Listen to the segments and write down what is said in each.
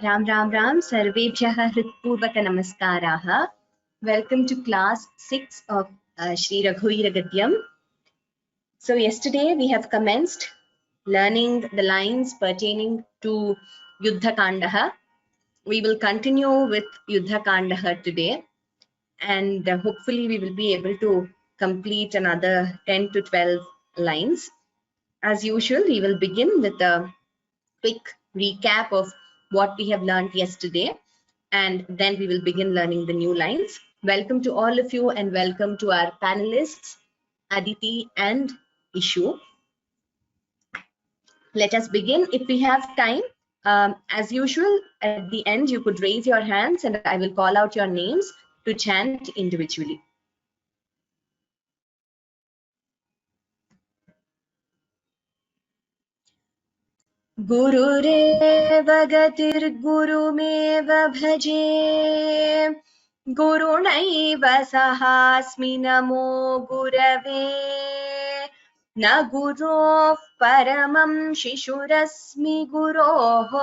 Ram Ram Ram Sarvebhyah Hritpurvaka Namaskaraha. Welcome to class 6 of Sri Raghuveera Gadyam. So yesterday we have commenced learning the lines pertaining to Yuddha Kandaha. We will continue with Yuddha Kandaha today, and hopefully we will be able to complete another 10 to 12 lines. As usual, we will begin with a quick recap of what we have learned yesterday, and then we will begin learning the new lines. Welcome to all of you, and welcome to our panelists, Aditi and Ishu. Let us begin. If we have time, as usual, at the end you could raise your hands and I will call out your names to chant individually. गुरुरेव गतिर्गुरुमेव भजे गुरुणैव सहास्मि नमो गुरवे न गुरोः परमं शिशुरस्मि गुरोः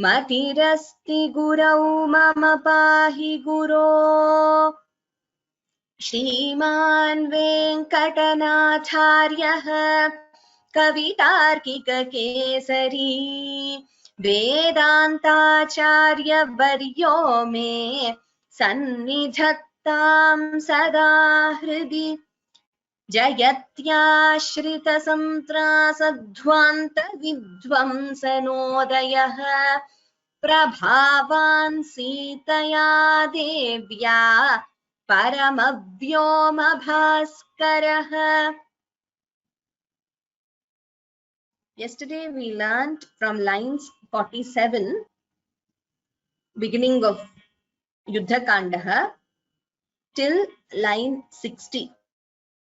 मतिरस्ति गुरौ मम पाहि गुरो श्रीमान् वेङ्कटनाथार्यः कवितार्किककेसरी वेदान्ताचार्यवर्यो मे सन्निधत्तां सदा हृदि जयत्याश्रितसन्त्रासध्वान्तविध्वंसनोदयः प्रभावान् सीतया देव्या परमव्योमभास्करः. Yesterday we learned from lines 47, beginning of Yuddha Kandaha, till line 60.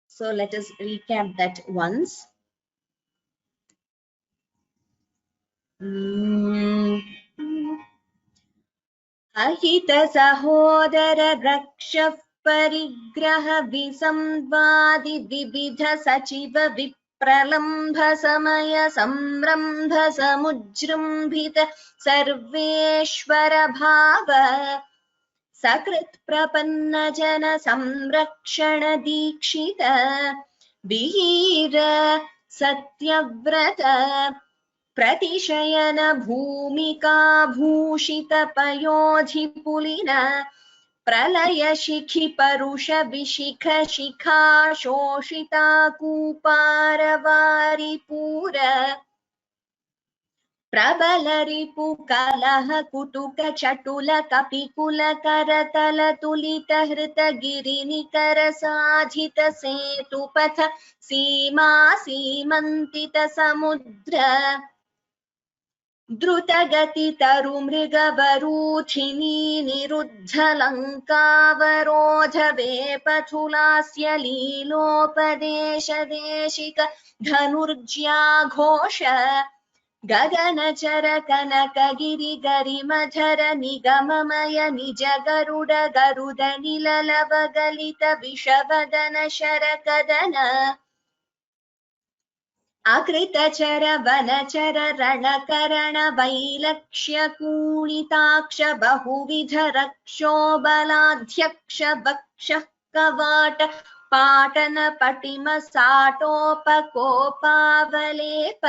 So let us recap that once. Ahita sahodara rakshah parigraha visamvadi vividha sachiva प्रलम्भ समय संरम्भ समुजृम्भित सर्वेश्वर भाव सकृत् प्रपन्न जन संरक्षण दीक्षित वीर सत्यव्रत प्रतिशयन भूमिका भूषित पयोधि पुलिन प्रलय शिखि परुष विशिख शिखा शोषिता कूपारवारि पूर प्रबल रिपु कलह कुटुक चटुल कपिकुल करतल तुलित हृत गिरिनिकर साधित सेतुपथ सीमा सीमन्तित समुद्र द्रुतगति तरु मृगवरूथिनी निरुद्ध लङ्कावरोध वेपथुलास्य लीलोपदेश देशिक धनुर्ज्याघोष गगनचर कनक गिरि गरिमधर निगममय निज गरुड गरुड निललव गलित विषवदन शरकदन अकृतचर वनचर रणकरण वैलक्ष्य कूणिताक्ष बहुविध रक्षोबलाध्यक्ष वक्षः कवाट पाटन पटिम साटोपकोपावलेप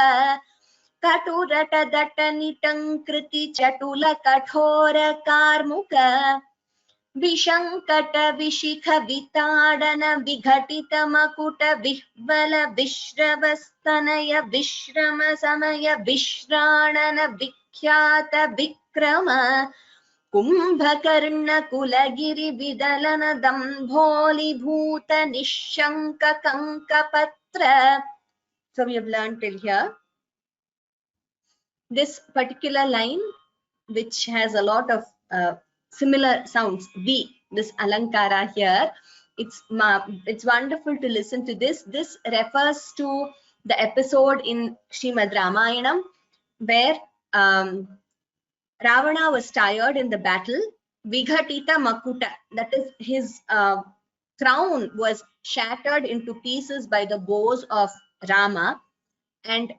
कटुरट दट निटङ्कृति चटुल कठोर कार्मुक विशङ्कट विशिख विताडन विघटित मकुट विह्वल विश्रवस्तनय विश्रम समय विश्राणन विख्यात विक्रम Kumbhakarna कुलगिरि विदलन दम्भोलिभूत Nishank कंकपत्र. So we have learned till here. This particular line, which has a lot of similar sounds, this alankara here, it's wonderful to listen to this. This refers to the episode in Srimad Ramayanam where Ravana was tired in the battle. Vighatita Makuta, that is his crown was shattered into pieces by the bows of Rama, and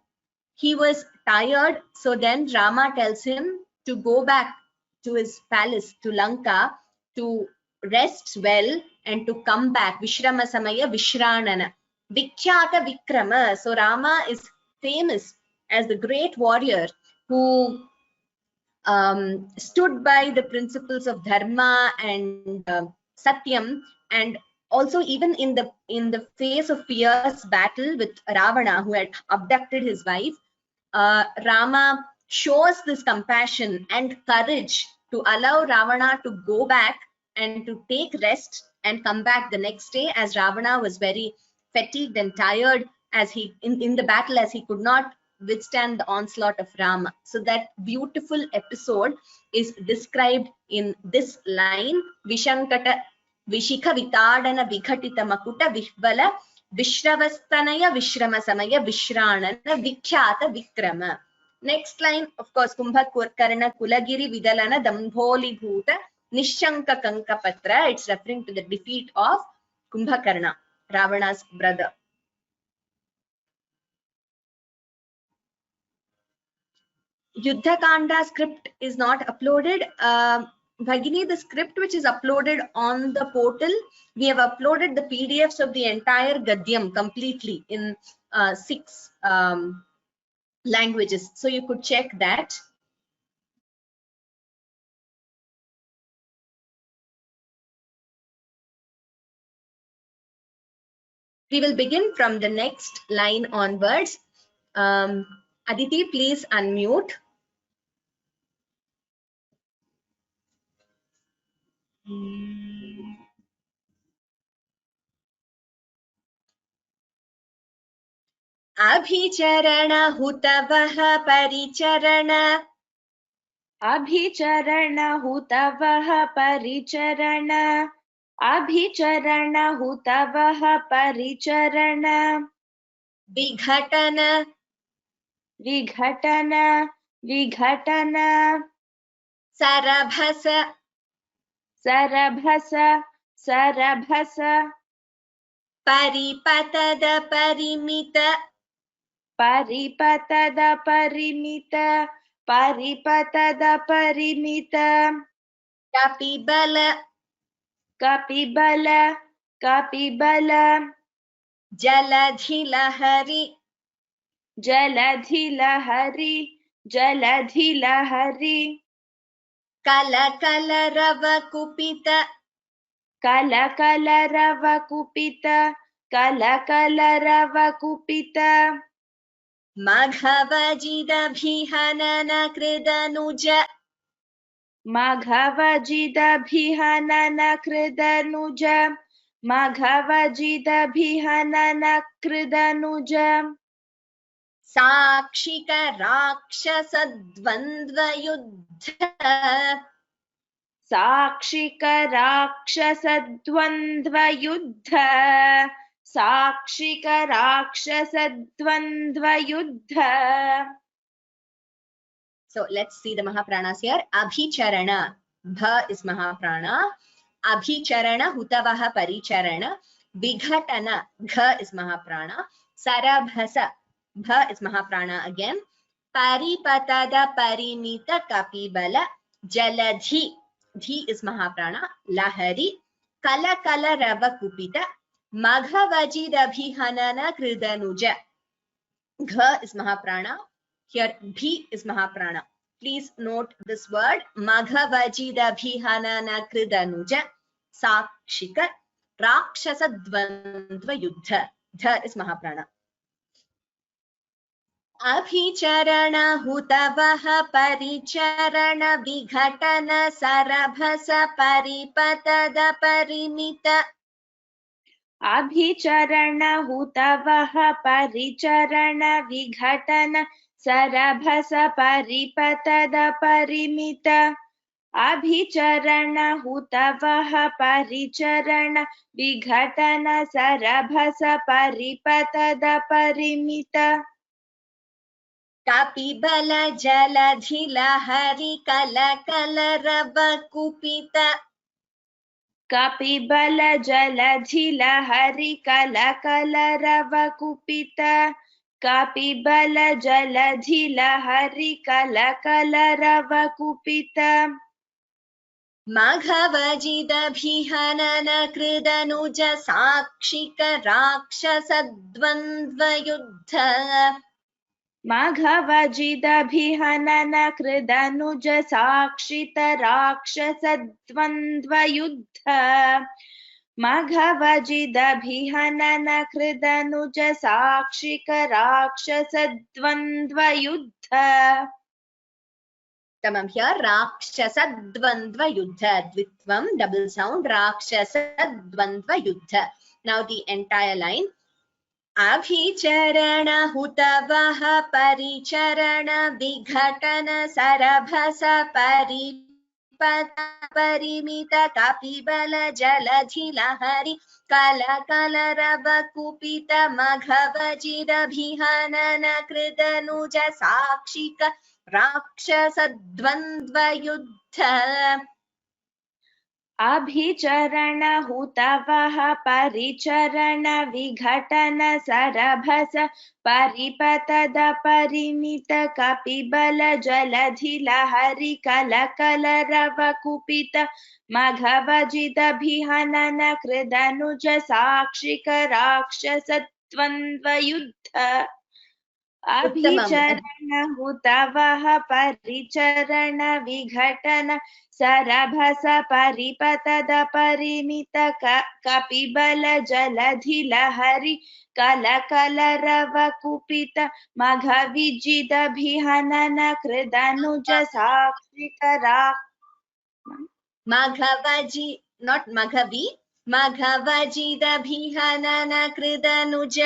he was tired. So then Rama tells him to go back to his palace, to Lanka, to rest well and to come back. Vishrama Samaya Vishranana. Vikhyata Vikrama. So Rama is famous as the great warrior who stood by the principles of dharma and satyam, and also even in the face of fierce battle with Ravana, who had abducted his wife, Rama shows this compassion and courage to allow Ravana to go back and to take rest and come back the next day, as Ravana was very fatigued and tired as he in the battle, as he could not withstand the onslaught of Rama. So that beautiful episode is described in this line: Vishankata Vishikha Vitadana Vighatita Makuta Vihvala Vishravastanaya Vishrama Samaya Vishranana Vikhyata Vikrama. Next line, of course, Kumbhakarna Kulagiri Vidalana Dambholi Bhuta Nishanka Kankapatra. It's referring to the defeat of Kumbhakarna, Ravana's brother. Yuddha Kanda script is not uploaded. Bhagini, the script which is uploaded on the portal, we have uploaded the PDFs of the entire Gadyam completely in 6 languages. So you could check that. We will begin from the next line onwards. Aditi, please unmute. अभिचरण हुतवः परिचरण अभिचरण हुतवः परिचरण अभिचरण हुतवः परिचरण विघटन विघटन विघटन सरभस सरभस सरभस परिपतद परिमित परिपतद परिमित परिपतद परिमित कपिबल कपिबल कपिबल जलधि लहरी जलधि लहरी जलधि लहरी कल कल रव कुपित कल कल रव कुपित कल कल रव कुपित मघवजिदभिहनन कृदनुज मघवजिदभिहनन कृदनुज मघवजिदभिहनन कृदनुज साक्षिक राक्षसद्वन्द्वयुद्ध साक्षिक राक्षसद्वन्द्वयुद्ध साक्षिक राक्षसद्वन्द्वयुद्ध. So let's see the Mahapranas here. Abhicharana, Bha is Mahaprana. Abhicharana, Hutavaha Paricharana. Vighatana, Gha is Mahaprana. Sarabhasa, Bha is Mahaprana again. Paripatada Parimita Kapibala. Jaladhi, Dhi is Mahaprana. Lahari. Kala Kala Rava Kupita. Maghavajidabhihanana Kridanuja. Gha is Mahaprana. Here Bhi is Mahaprana. Please note this word. Maghavajidabhihanana Kridanuja. Sakshika Rakshasa Dvandva Yuddha. Dha is Mahaprana. Abhicharana Hutavaha Paricharana Vighatana Sarabhasa Paripatada Parimita. अभिचरण हुतवः परिचरण विघटन सरभस परिपतद परिमित अभिचरण हुतवः परिचरण विघटन सरभस परिपतद परिमित कपिबल जलधि लहरी कल कल रव कुपित कपिबल जलधि लहरी कल कल रव कुपित कपिबल जलधि लहरि कलकलरव कुपित मघवजिदभिहनन कृदनुज साक्षिक राक्षसद्वन्द्वयुद्ध मघवजिदभिहनन कृदनुज साक्षित राक्षसद्वन्द्वयुद्ध मघवजिदभिहनन कृदनुज साक्षिक राक्षसद्वन्द्वयुद्ध Tamam here Rakshasa Yuddha Dvitvam double sound Rakshasa Yuddha. Now the entire line. Abhicharana Hutavaha Paricharana Vighatana Sarabhasa Paripata Parimita Kapibala Jaladhilahari Kala Kala Rava Kupita Maghavajida Bhihanana Kridanuja Sakshika राक्षसद्वन्द्वयुद्ध अभिचरण हुतवः परिचरण विघटन सरभस परिपतद परिमित कपिबल जलधि लहरि कलकलरव कुपित मघवजिदभिहनन कृदनुज साक्षिक राक्षसद्वन्द्वयुद्ध अभिचरण हुतवः परिचरण विघटन सरभस परिपतद परिमित कपिबल जलधि लहरि कलकलरव कुपित मघविजिदभिहनन कृदनुज साक्षिक मघवजि not मघवि मघवजिदभिहनन कृदनुज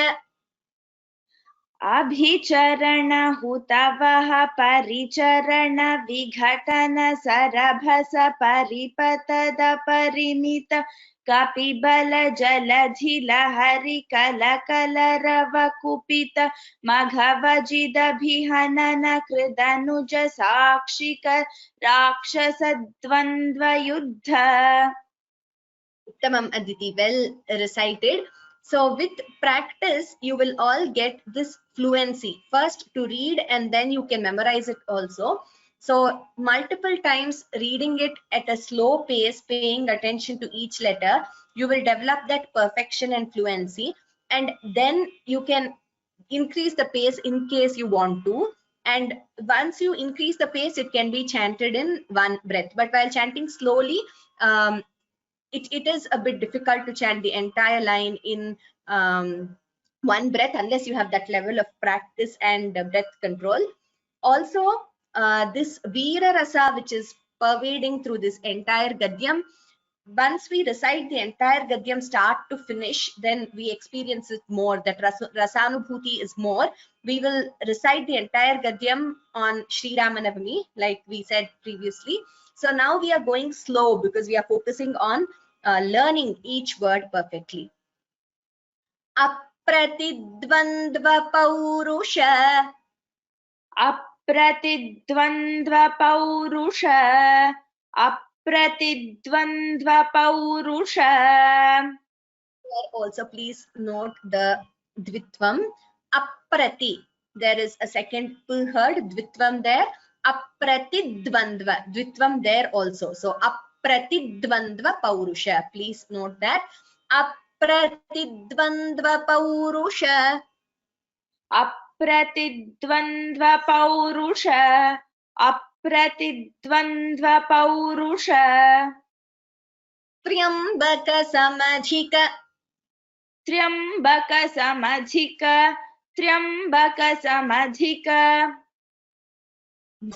अभिचरण हुतवः परिचरण विघटन सरभस परिपतद परिमित कपिबल जलधि लहरि कलकलरव कुपित मघवजिदभिहनन कृदनुज साक्षिक राक्षसद्वन्द्वयुद्ध Uttamam Aditi, well recited. So with practice, you will all get this fluency. First to read and then you can memorize it also. So multiple times reading it at a slow pace, paying attention to each letter, you will develop that perfection and fluency. And then you can increase the pace in case you want to. And once you increase the pace, it can be chanted in one breath. But while chanting slowly, it is a bit difficult to chant the entire line in one breath unless you have that level of practice and breath control. Also, this Veera Rasa, which is pervading through this entire Gadyam, once we recite the entire Gadyam start to finish, then we experience it more, that Rasanubhuti is more. We will recite the entire Gadyam on Sri Ramanavami, like we said previously. So now we are going slow because we are focusing on learning each word perfectly. Apratidvandva Paurusha. अप्रतिद्वन्द्व पौरुष अप्रतिद्वन्द्व पौरुष. Here also please note the Dvitvam. Aprati. There is a second P heard, Dvitvam there. Apratidvandva. Dvitvam there also. So Apratidvandva Paurusha. Please note that. Apratidvandva Paurusha. अप्रतिद्वन्द्व पौरुष अप्रतिद्वन्द्व पौरुष. त्र्यम्बक समधिक. त्र्यम्बक समधिक त्र्यम्बक समधिक.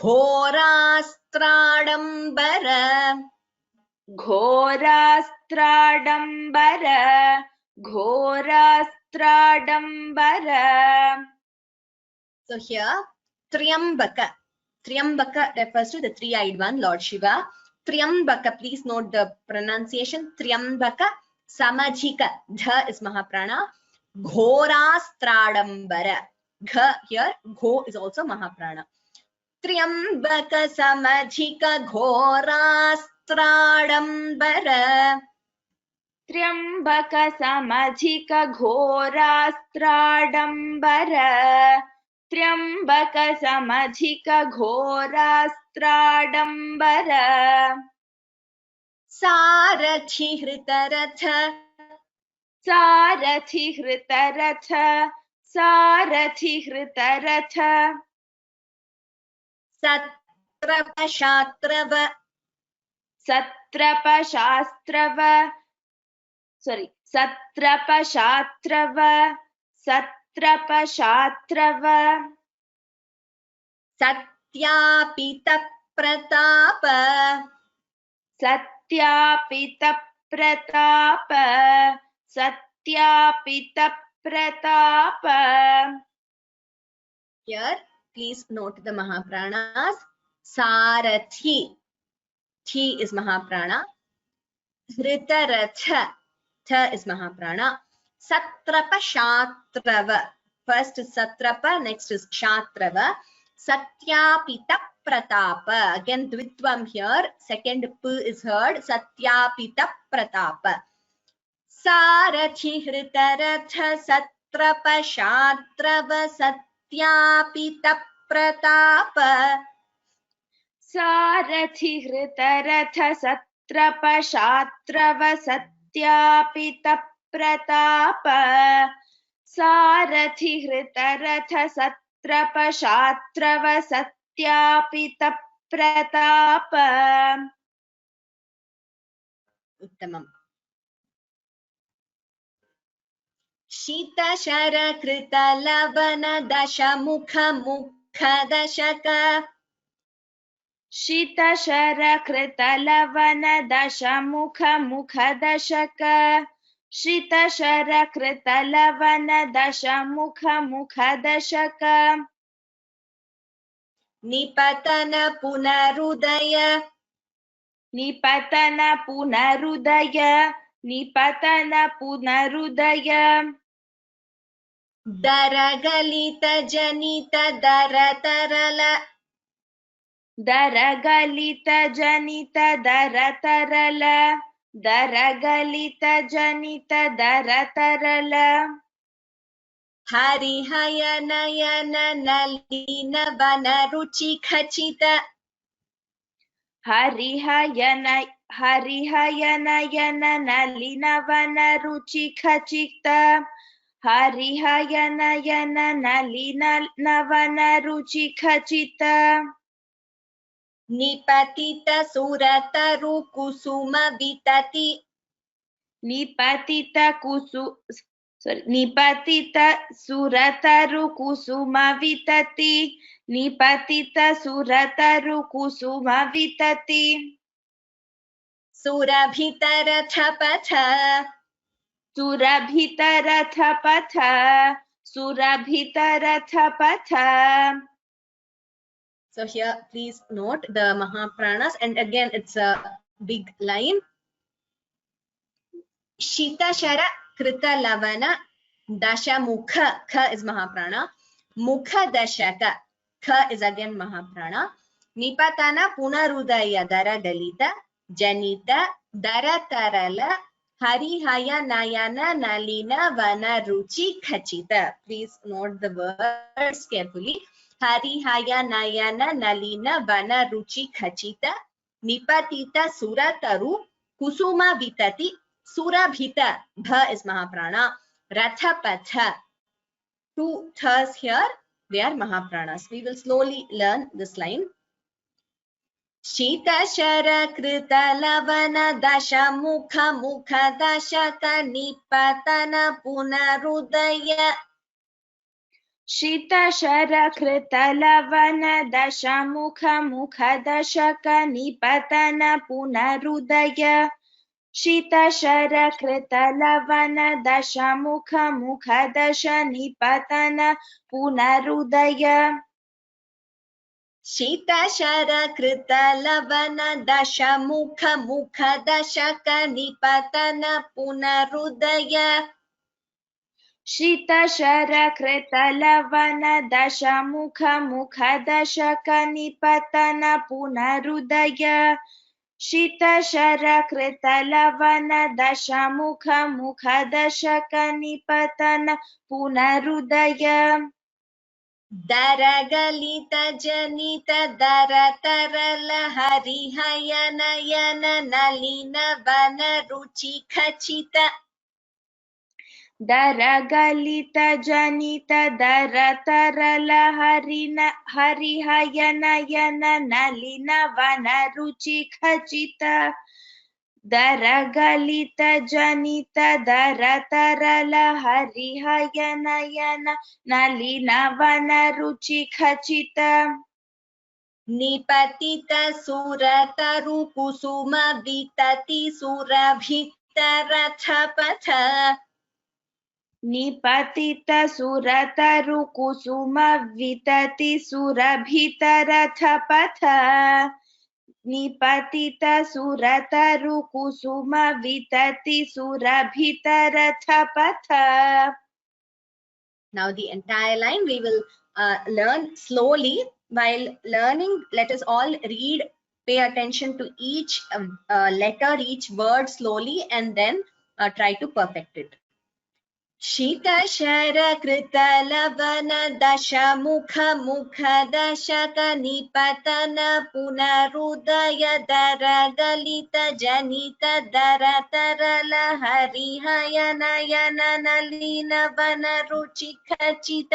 घोरास्त्राडम्बर. घोरास्त्राडम्बर घोरास्त्राडम्बर. So here Triambaka. Triambaka refers to the three-eyed one, Lord Shiva. Triambaka, please note the pronunciation. Triambaka Samajika. Dha is Mahaprana. Ghorastradambara. Gha here, Gho is also Mahaprana. Triambaka Samajika Ghorastradambara. त्र्यम्बक समधिक घोरास्त्राडम्बर त्र्यम्बक समधिक घोरास्त्राडम्बर सारथि हृतरथ सारथि हृतरथ सारथि हृतरथ सत्रप शात्रव सत्रप शास्त्रव सत्रप शात्रव सत्रप शात्रव सत्यापित प्रताप सत्यापित प्रताप सत्यापित प्रताप. Here please note the Mahapranas. Sarathi, thi is Mahaprana. Hritaratha, tha is Mahaprana. Satrapa shatrava, first is Satrapa, next is Shatrava. Satyapita pratapa, again Dvitvam here, second P is heard. Satyapita pratapa. Sarathi hritaratha satrapa shatrava satyapita pratapa. सारथि हृतरथ सत्रप शात्रव सत्यापित प्रताप सारथि हृतरथ सत्रप शात्रव सत्यापित प्रताप. उत्तमम्. शीतशरकृतलवण दशमुख मुखदशक शीतशरकृतलवण दशमुख मुखदशक शीतशरकृतलवण दशमुख मुखदशक निपतन पुनरुदय निपतन पुनरुदय निपतन पुनरुदय दरगलित जनित दरतरल दरगलित जनित दरतरल दरगलित जनित दरतरल हरिहयनयन नलिन वन रुचि खचित हरिहयन हरिहयनयन नलिन वन रुचि खचित हरिहयनयन नलिन वन रुचि खचित निपतित सुरतरु कुसुम वितति निपतित निपतित सुरतरु कुसुम वितति निपतित सुरतरु कुसुम वितति सुरभितरथ पथ सुरभितरथ पथ सुरभितरथ पथ. So here please note the Mahapranas, and again it's a big line. Shitashara krita lavana dashamukha, kha is Mahaprana. Mukha dashaka, kha is again Mahaprana. Nipatana punarudaya dara galita janita dara tarala harihaya nayana nalina vana ruchi khachita. Please note the words carefully. Harihaya nayana nalina vana ruchi khachita nipatita surataru kusuma vitati surabhita, bha is Mahaprana. Ratha patha, two thas here, they are Mahapranas. We will slowly learn this line. Shitashara krita lavana dashamukha mukhadashaka nipatana punarudaya शीतशरकृतलवण दशमुख मुखदशक निपतन पुनरुदय शीतशरकृतलवण दशमुख मुखदश निपतन पुनरुदय शीतशरा कृतलवन दशमुख मुखदशक निपतन पुनरुदय शीतशरकृतलवण दशमुख मुखदशक निपतन पुनरुदय शीतशरकृतलवण दशमुख मुखदशक निपतन पुनरुदय दरगलित जनित दर तरल हरिहय नयन नलिन वन रुचि खचित दरगलित जनित दर तरल हरिहय नयन नलिन वन रुचि खचित दरगलित जनित दर तरल हरिहय नयन नलिन वन रुचि खचित निपतित सुरतरु कुसुम वितति सुरभितरथ पथ निपतित सुरतरु कुसुम वितति सुरभितरथ पथ निपतित सुरतरु कुसुम वितति सुरभितरथ पथ. Now the entire line we will learn slowly. While learning, let us all read, pay attention to each letter, each word slowly, and then try to perfect it. शीतशर कृत लवन दश मुख मुख दशक निपतन पुनरुदय दर गलित जनित दर तरल हरिहय नयन नलिन वन रुचि खचित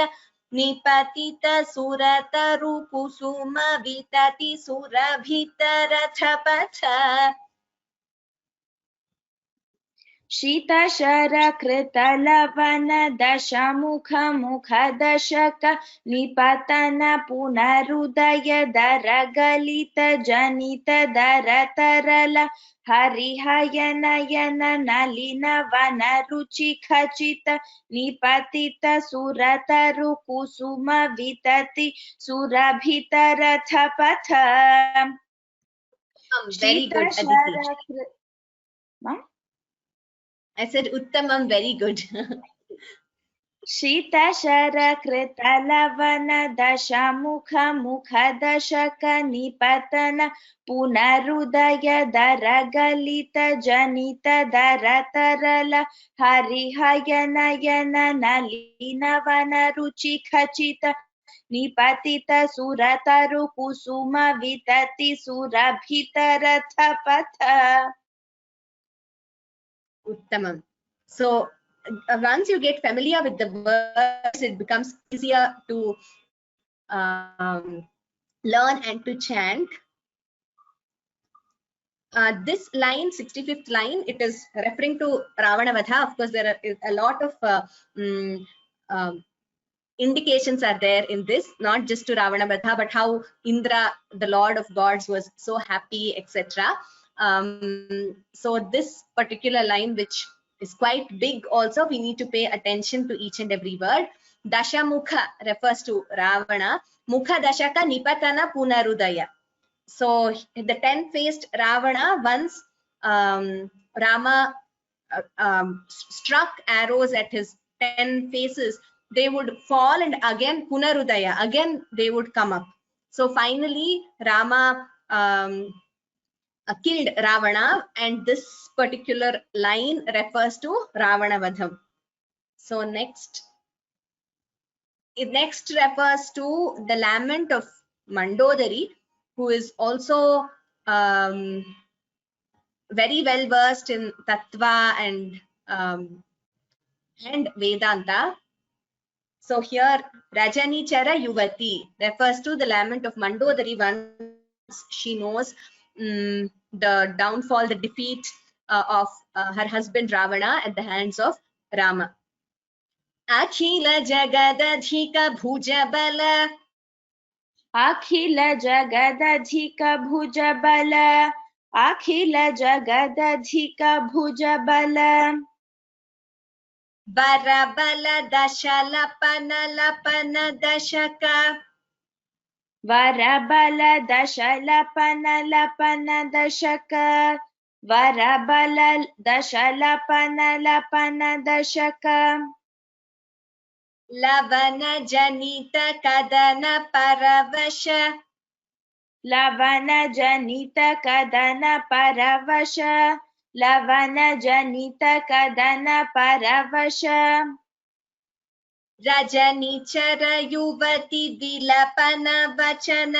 निपतित सुरतरु कुसुम वितति सुरभितरथ पथ शीतशर कृत लवन दश मुख मुख दशक निपतन पुनरुदय दर गलित जनित दर तरल हरिहय नयन नलिन वन रुचि खचित निपतित सुरतरु कुसुम वितति सुरभितरथ पथ. Very good, Aditi. I said Uttamam, very good. शीतशर कृत लवन दश मुख मुख दशक निपतन पुनरुदय दर गलित जनित दर तरल हरिहय नयन नलिन वन रुचि खचित निपतित सुरतरु कुसुम वितति सुरभितरथ पथ. Uttamam. So once you get familiar with the words, it becomes easier to learn and to chant. This line, 65th line, it is referring to Ravana Vadha. Of course, there are a lot of indications are there in this, not just to Ravana Vadha, but how Indra, the lord of gods, was so happy, etc. So this particular line, which is quite big also, we need to pay attention to each and every word. Dasha Mukha refers to Ravana. Mukha Dashaka Nipatana Punarudaya. So the 10-faced Ravana, once Rama struck arrows at his 10 faces, they would fall and again Punarudaya, again they would come up. So finally Rama killed Ravana, and this particular line refers to Ravana Vadham. So next refers to the lament of Mandodari, who is also very well versed in Tattva and Vedanta. So here Rajani Chara Yuvati refers to the lament of Mandodari once she knows the downfall, the defeat of her husband Ravana at the hands of Rama. Akhila Jagadadhika Bhujabala. Akhila Jagadadhika Bhujabala. Akhila Jagadadhika Bhujabala. Varabala Dashalapana Lapana Dashaka. Varabala Dashalapana Lapana Dashaka. Varabala Dashalapana Lapana Dashaka. Lavana Janita Kadana Paravasha. Lavana Janita Kadana Paravasha. Lavana Janita Kadana Paravasha. रजनीचर युवती विलपन वचन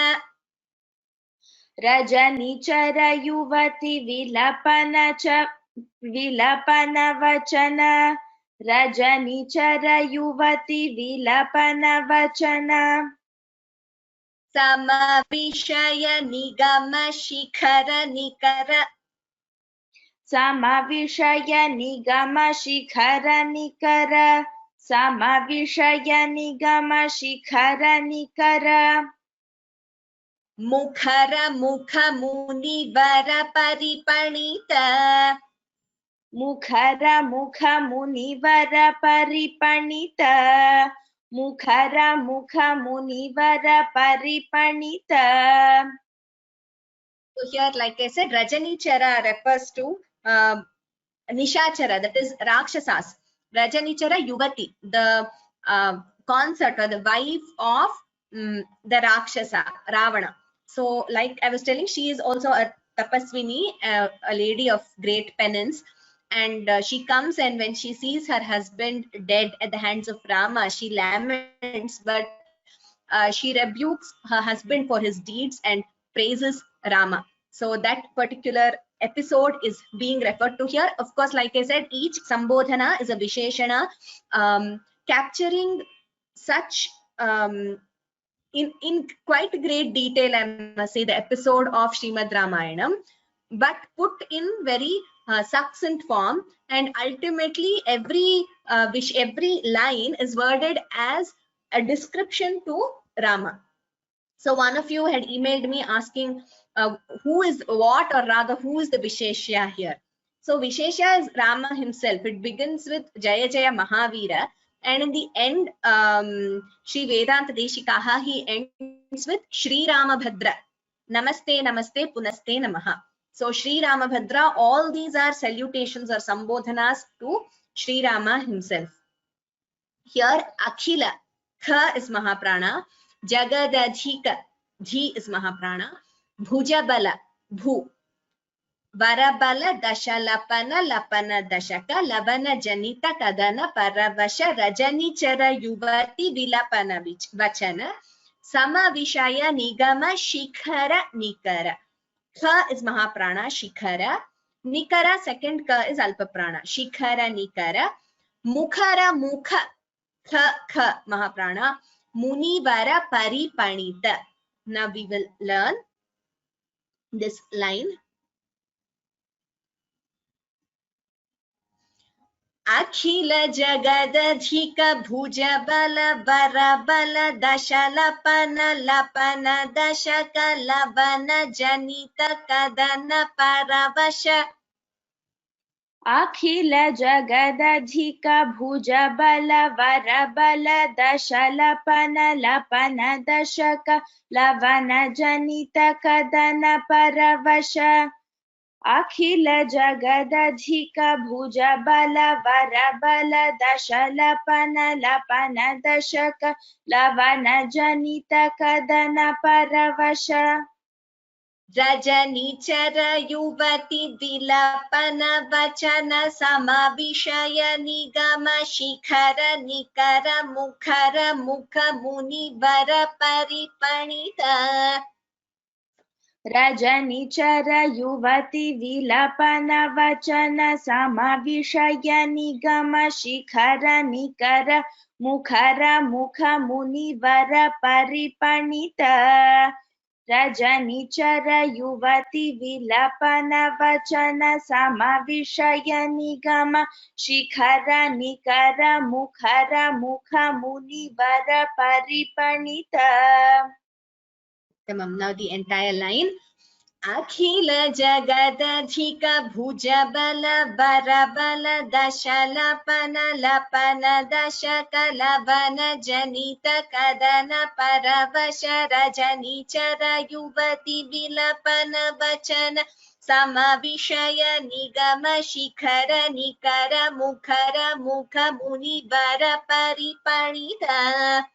रजनीचर युवती विलपन वचन रजनीचर युवती विलपन वचन समविषय निगम शिखर निकर समविषय निगम शिखर निकर समविषय निगम शिखर निकर मुखर मुख मुनिवर परिपणित मुखर मुख मुनिवर परिपणित मुखर मुख मुनिवर परिपणित. So here, like I said, Rajanichara refers to Nishachara, that is Rakshasas. Rajanichara Yuvati, the consort or the wife of the Rakshasa, Ravana. So like I was telling, she is also a tapaswini, a lady of great penance. And she comes, and when she sees her husband dead at the hands of Rama, she laments, but she rebukes her husband for his deeds and praises Rama. So that particular episode is being referred to here. Of course, like I said, each Sambodhana is a Visheshana, capturing such in quite great detail, I must say, the episode of Srimad Ramayanam, but put in very succinct form, and ultimately every line is worded as a description to Rama. So one of you had emailed me asking who is what, or rather who is the Visheshya here. So Visheshya is Rama himself. It begins with Jaya Jaya Mahavira, and in the end, Sri Vedanta Deshikaha, he ends with Sri Ramabhadra. Namaste, Namaste, Punaste Namaha. So Sri Ramabhadra, all these are salutations or sambodhanas to Sri Rama himself. Here, Akhila, Kha is Mahaprana. Jagadadhika, Dhi is Mahaprana. Bhujabala, Bhu. Varabala, Dashalapana, Lapana, Dashaka, Lavana, Janita, Kadana, Paravasha, Rajanichara, Yuvati, Vilapana, Vachana. Sama Vishaya, Nigama, Shikhara, Nikara. Kha is Mahaprana, Shikhara. Nikara, second Ka is Alpaprana. Shikhara, Nikara. Mukhara, Mukha. Kha, Mahaprana. Munivara Paripanita. Now we will learn this line. Akhila Jagadadhika Bhuja Bala Vara Bala Dashalapana Lapana Dashaka Lavana Janita Kadana Paravasha. अखिल जगदधिक भुज बल वर बल दशलपन लपन दशक लवन जनित कदन परवश. अखिल जगदधिक भुज बल वर बल दशलपन लपन दशक लवन जनित कदन परवश. Rajanichara Yuvati Vilapana Vachana Samavishaya Nigama Shikhara Nikara Mukhara Mukha Munivara Paripanita. रजनीचर युवती विलपन वचन समविषय निगम शिखर निकर मुखर मुख मुनिवर परिपणित. रजनीचर युवती विलपन वचन समविषय निगम शिखर निकर मुखर मुख मुनिवर परिपणित. Now the entire line. Akhila Jagadadhika Bhuja Bala Vara Bala Dashalapana Lapana Dashaka Lavana Janita Kadana Paravasha Rajanichara Yuvati Vilapana Vachana Samavishaya Nigama Shikhara Nikara Mukhara Mukha Munivara Paripanita.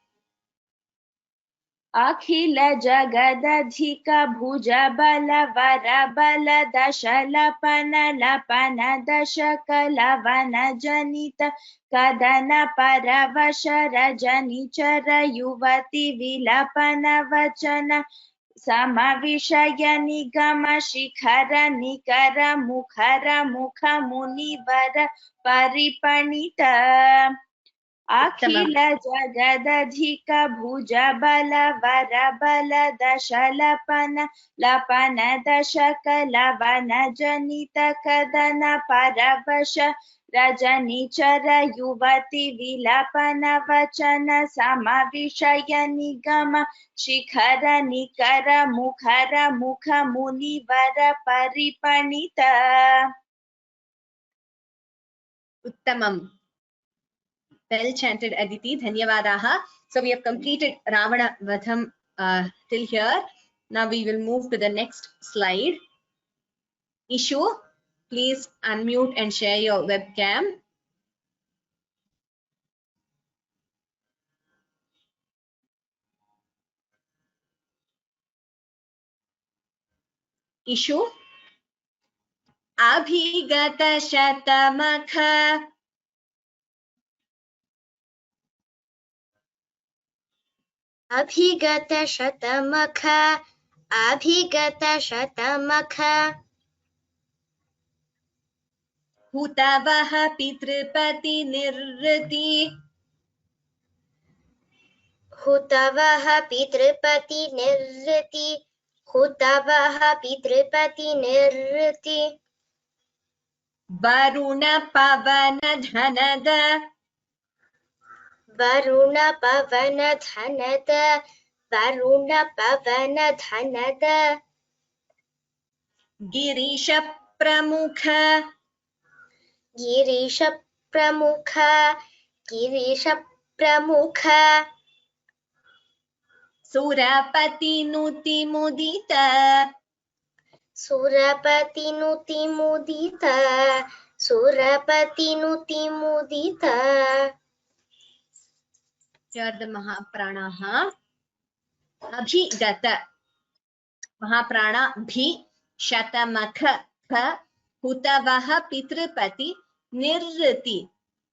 अखिल जगदधिक भुज बल वर बल दशलपन लपन दशक लवन जनित कदन परवश रजनिचर युवति विलपन वचन समविषय निगम शिखर निकर मुखर मुख मुनिवर परिपणित अखिल जगदधिक भुज बल वर बल दशलपन लपन दशक लवन जनित कदन परवश रजनिचर युवति विलपन वचन समविषय निगम शिखर निकर मुखर मुख मुनिवर परिपणित उत्तमम्. Well chanted, Aditi. Dhanyavadaha. So we have completed Ravana Vadham till here. Now we will move to the next slide. Ishu, please unmute and share your webcam. Ishu. Abhigata Shatamakha. Abhigata Shatamakha. Abhigata Shatamakha. Hutavaha Pitrupati Nirriti. Hutavaha Pitrupati Nirriti. Hutavaha Pitrupati Nirriti. Varuna Pavana Dhanada. Varuna Pavana Dhanada. Varuna Pavana Dhanada. Girisha Pramukha. Girisha Pramukha. Girisha Pramukha. Surapati Nuti Mudita. Surapati Nuti Mudita. Surapati Nuti Mudita. Here the Mahapranaha. Abhigata. Mahaprana Bhi Shatamakha Ka Hutavaha Pitrupati Nirriti.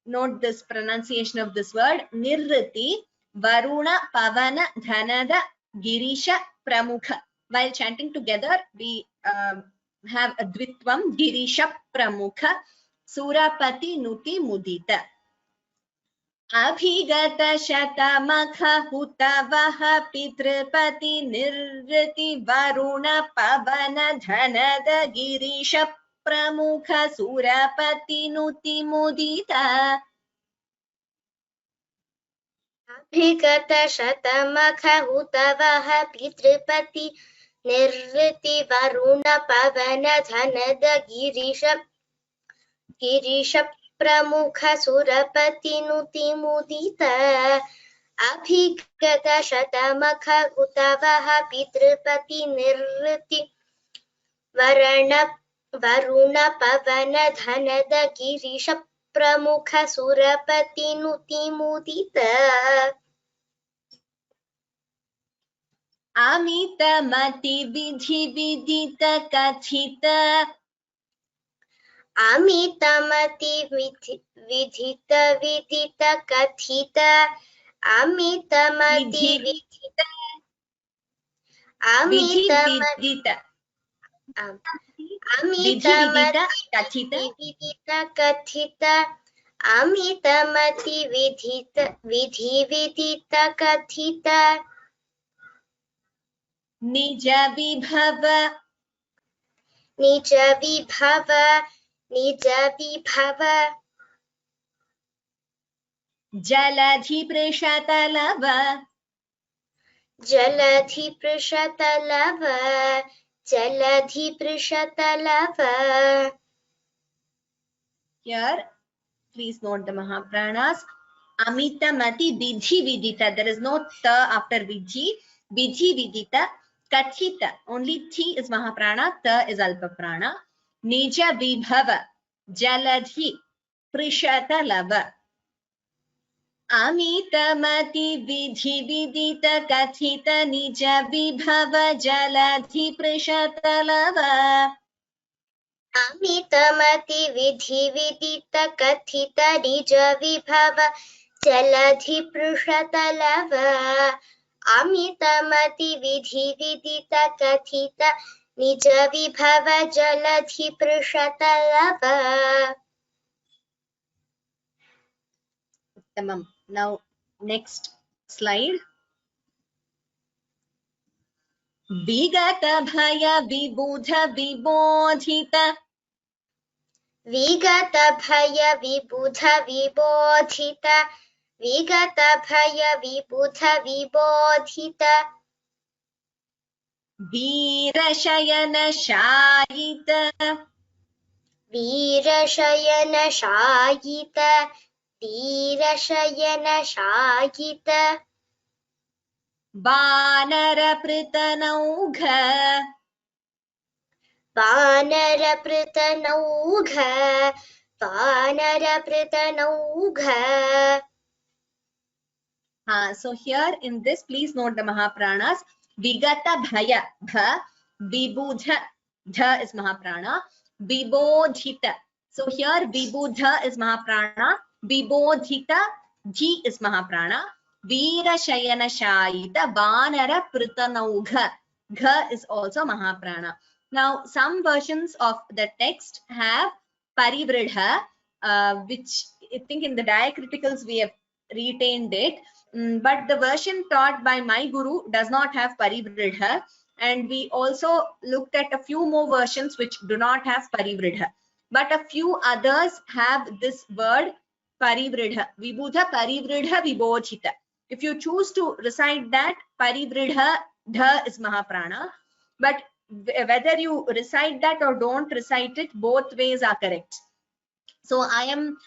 Note this pronunciation of this word. Nirriti Varuna Pavana Dhanada Girisha Pramukha. While chanting together, we have a Dvitvam Girisha Pramukha Surapati Nuti Mudita. Abhigata Shatamakha Hutavaha Pitrupati Nirriti Varuna Pavana Dhanada Girisha Pramukha Surapati Nuti Mudita. Abhigata Shatamakha Hutavaha Pitrupati Nirriti Varuna Pavana Dhanada Girisha Pramukha Surapati Nuti Mudita. Abhigata Shatamakha Hutavaha Pitrupati Nirriti Varuna Pavana Dhanada Girisha Pramukha Surapati Nuti Mudita. Amita Mati Vidhi Vidita Kathita. Amitamati vidhita vidita kathita. Amitamati vidhita. Amitamati vidita kathita. Amitamati vidhi vidita kathita. Nija Vibhava. Nija Vibhava. Nija Vibhava. Jaladhi Prishatalava. Jaladhi Prishatalava. Jaladhi Prishatalava. Here, please note the Mahapranas. Amita Mati Vidhi Vidita. There is no ta after Vidhi. Vidhi Vidita. Kathita. Only thi is Mahaprana. Ta is Alpaprana. Nija Vibhava. Jaladhi Prishatalava. अमितमति विधि विदित कथित निज विभव जलधि पृषतलव अमितमति विधि विदित कथित निज विभव जलधि पृषतलव अमितमति विधि विदित कथित निज विभव जलधि पृषतलव Uttamam. Now next slide. Vigata bhaya vibudha vibodhita विगत भय विबुध विबोधित विगत भय विबुध विबोधित वीरशयन शायित वीरशयन शायित वीरशयन शायित वानरपृतनौघ वानरपृतनौघ वानरपृतनौघ So here in this, please note the Mahapranas. Vigata bhaya, bha, vibudha, dha is Mahaprana. Vibodhita. So here vibudha is Mahaprana. Vibodhita, ji is Mahaprana. Veera shayana shayita, vanara pritanaugha. Gha is also Mahaprana. Now, some versions of the text have parivridha, which I think in the diacriticals we have retained it. But the version taught by my guru does not have parivridha, and we also looked at a few more versions which do not have parivridha, but a few others have this word parivridha. Vibudha parivridha vibodhita. If you choose to recite that, parivridha dha is Mahaprana, but whether you recite that or don't recite it, both ways are correct. So I am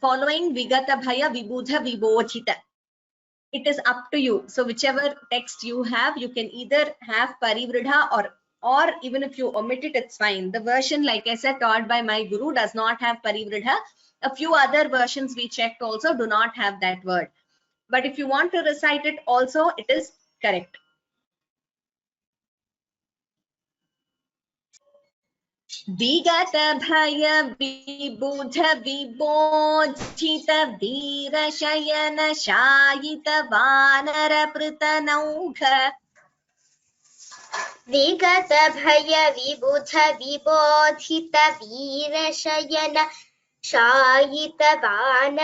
following Vigata bhaya vibudha vibodhita. It is up to you. So whichever text you have, you can either have parivridha or even if you omit it, it's fine. The version, like I said, taught by my guru does not have parivridha. A few other versions we checked also do not have that word. But if you want to recite it also, it is correct. Vigata bhaya vibudha vibodhita veera shayana shayita vanara pritanaugha. विगत भय विबुध विबोधित वीरशयन शायित वानरपृतनौघ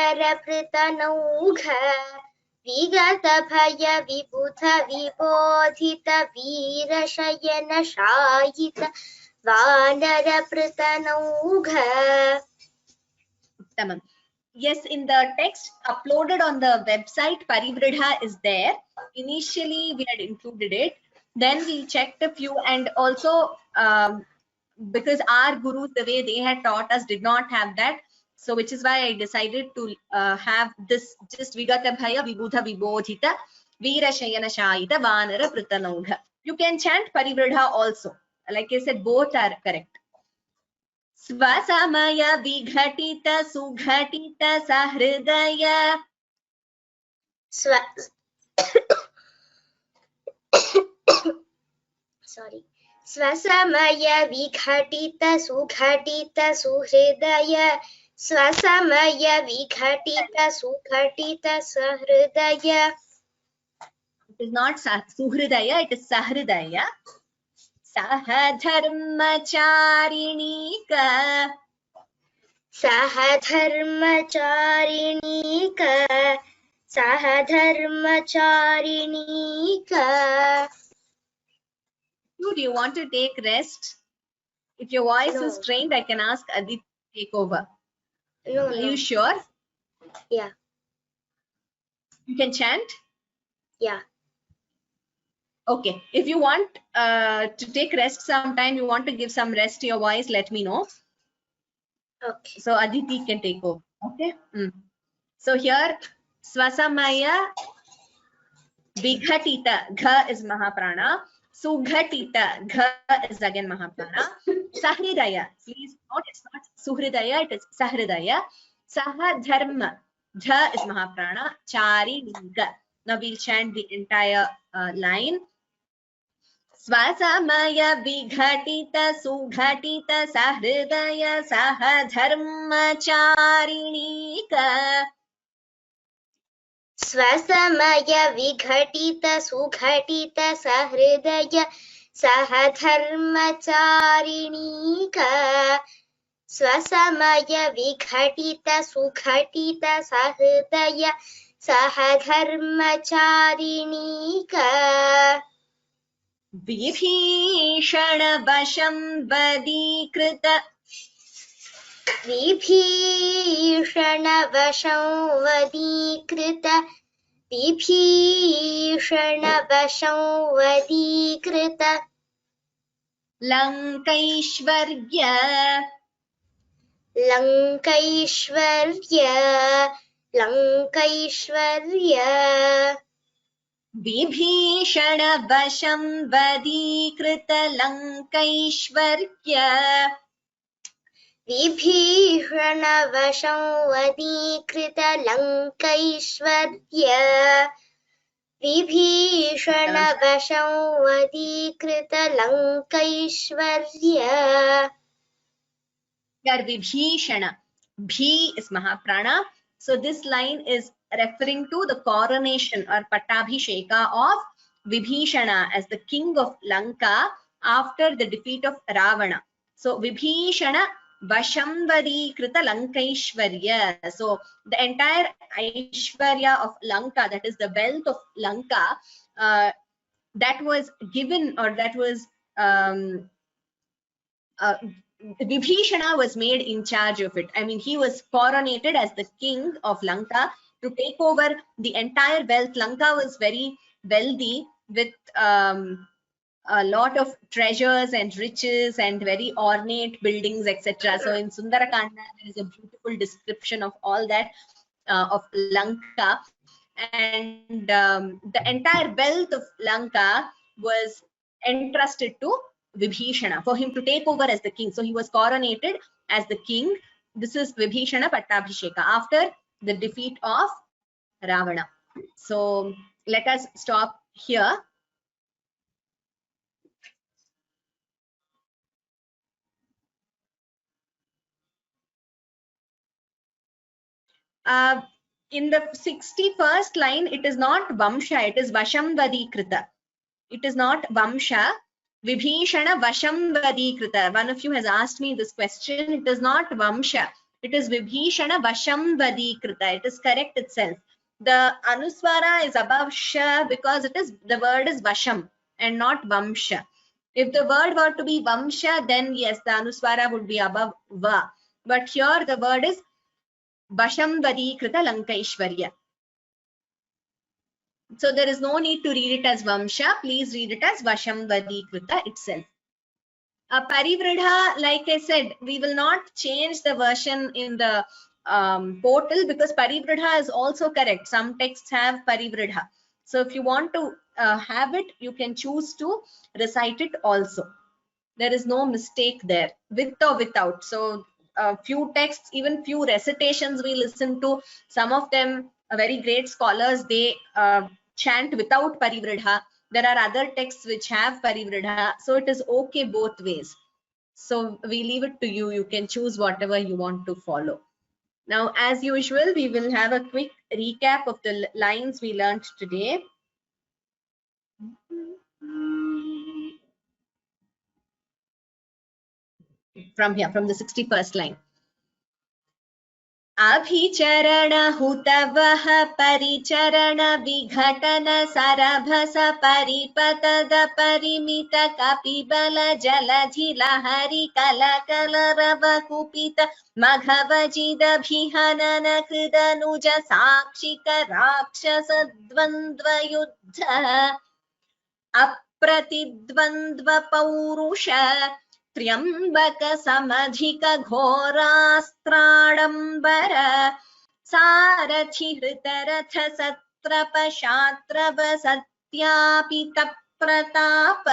विगत भय विबुध विबोधित वीरशयन शायित वानरपृतनौघ. Uttamam. Yes, in the text uploaded on the website, parivridha is there. Initially, we had included it. Then we checked a few, and also because our gurus, the way they had taught us, did not have that. So which is why I decided to have this just Vigata bhaya vibudha vibodhita veera shayana shayita vanara pritanaugha. You can chant parivridha also. Like I said, both are correct. Svasamaya vighatita sughatita sahridaya. Sorry. स्वसमय विघटित सुघटित सुहृदय स्वसमय विघटित सुघटित सहृदय. It is not suhridaya, it is sahridaya. Sahadharmacharinika. Sahadharmacharinika. Sahadharmacharinika. Do you want to take rest? If your voice No. is strained, I can ask Aditi to take over. No, Are you sure? Yeah. You can chant? Yeah. Okay. If you want to take rest sometime, you want to give some rest to your voice, let me know. Okay. So Aditi can take over. Okay. So here, Svasamaya Vighatita, Gha is Mahaprana. Sughatita, Gha is again Mahaprana. Sahridaya, please note it's not Suhridaya, it is Sahridaya. Sahadharma, Dha is Mahaprana. Charinika. Now we'll chant the entire line. Swasamaya vighatita sughatita sahridaya sahadharmacharinika. स्वसमय विघटित सुघटित सहृदय सहधर्मचारिणीक स्वसमय विघटित सुघटित सहृदय सहधर्मचारिणीक Vibhishana वशं वदीकृत Vibhishana वशंवदीकृत Vibhishana वशंवदीकृत लङ्कैश्वर्य लङ्कैश्वर्य लङ्कैश्वर्य Vibhishana वशं वदीकृत लङ्कैश्वर्य Vibhishana वशंवदीकृत लङ्कैश्वर्य Vibhishana वशंवदीकृत लङ्कैश्वर्य Here Vibhishana. Bhi is Mahaprana. So this line is referring to the coronation or Pattabhisheka of Vibhishana as the king of Lanka after the defeat of Ravana. So Vibhishana Vashamvari Krita Lankaishwarya. So the entire Aishwarya of Lanka, that is the wealth of Lanka, that was given, or that was Vibhishana was made in charge of it. I mean, he was coronated as the king of Lanka to take over the entire wealth. Lanka was very wealthy with a lot of treasures and riches and very ornate buildings, etc. So in Sundarakanda, there is a beautiful description of all that of Lanka. And the entire wealth of Lanka was entrusted to Vibhishana for him to take over as the king. So he was coronated as the king. This is Vibhishana Pattabhisheka after the defeat of Ravana. So let us stop here. In the 61st line, it is not Vamsha, it is Vashamvadikrita. It is not Vamsha. Vibhishana Vashamvadikrita. One of you has asked me this question. It is not Vamsha. It is Vibhishana Vashamvadikrita. It is correct itself. The Anuswara is above Sha because it is, the word is Vasham and not Vamsha. If the word were to be Vamsha, then yes, the Anuswara would be above Va. But here the word is Vashamvadikrita Lankaishwarya. So there is no need to read it as Vamsha. Please read it as Vashamvadikrita itself. Parivridha, like I said, we will not change the version in the portal because Parivridha is also correct. Some texts have Parivridha. So if you want to have it, you can choose to recite it also. There is no mistake there, with or without. So few texts, even few recitations we listen to, some of them very great scholars, they chant without Parivridha. There are other texts which have Parivridha. So it is okay both ways. So we leave it to you. You can choose whatever you want to follow. Now, as usual, we will have a quick recap of the lines we learned today. From here, from the 61st line. अभिचरण हुतवः परिचरण विघटन सरभस परिपतद परिमित कपिबल जलधिलहरि कलकलरव कुपित मघवजिदभिहनन कृदनुज साक्षिक राक्षस द्वन्द्वयुद्ध अप्रतिद्वन्द्व पौरुष त्र्यंबक समधिक घोरास्त्राडंबर सारथि हृतरथ सत्रप शात्रव सत्यापित प्रताप